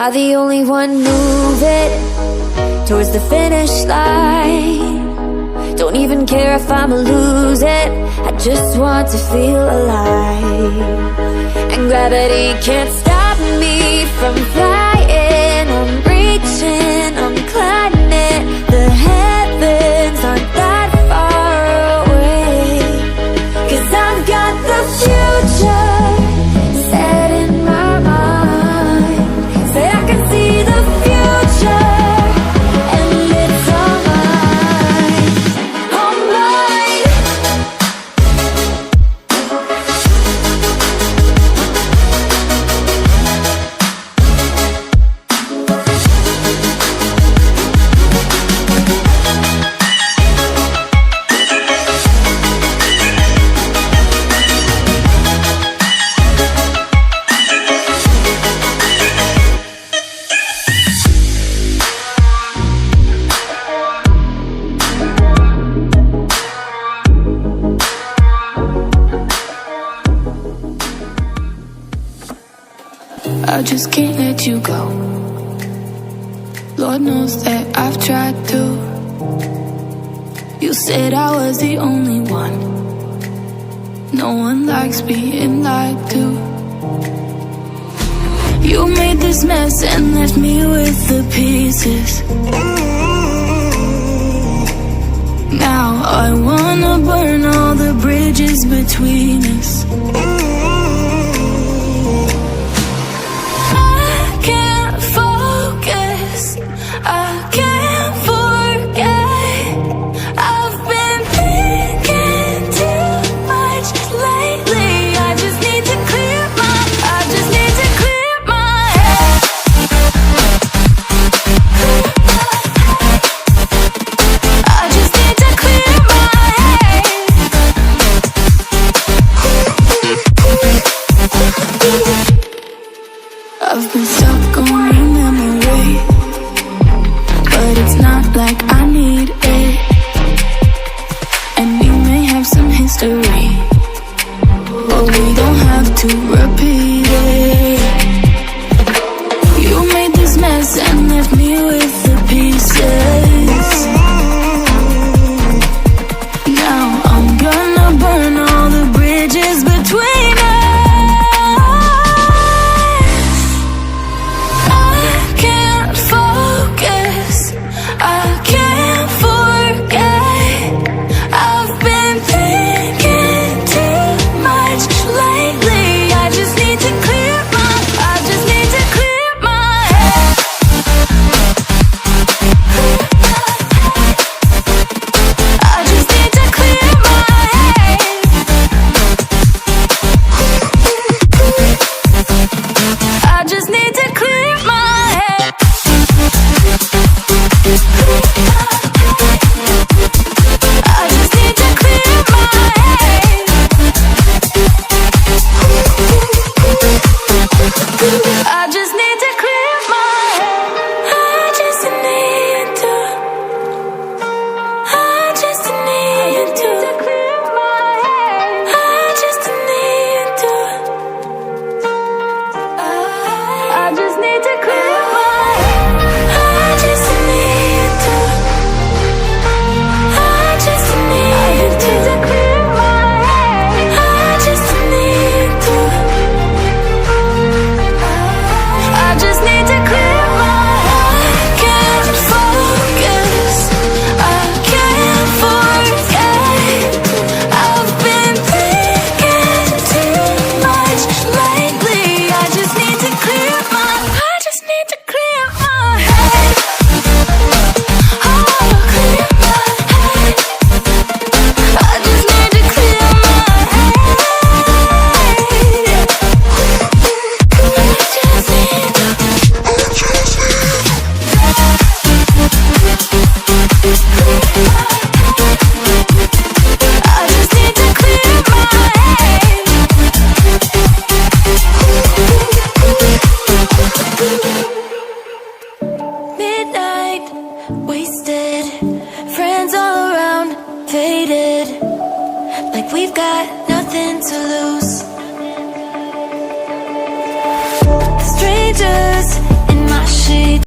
Am I the only one moving towards the finish line? Don't even care if I'ma lose it, I just want to feel alive. And gravity can't stop me from flying. I'm reaching, I'm climbing. The heavens aren't that far away. 'Cause I've got the future set in my mind. Say I can see the future, and it's all mine, all mine. I just can't let you go. Lord knows that I've tried to. You said I was the only one. No one likes being lied to. You made this mess and left me with the pieces. Now I wanna burn all the bridges between us. I can't forget. I've been thinking too much lately. I just need to clear my head. I just need to clear my head. I've been stuck on your memory, but it's not like I need it. And we may have some history, but we don't have to repeat it. You made this mess and left me with the pieces. Now I'm gonna burn all the bridges between us. Like we've got nothing to lose.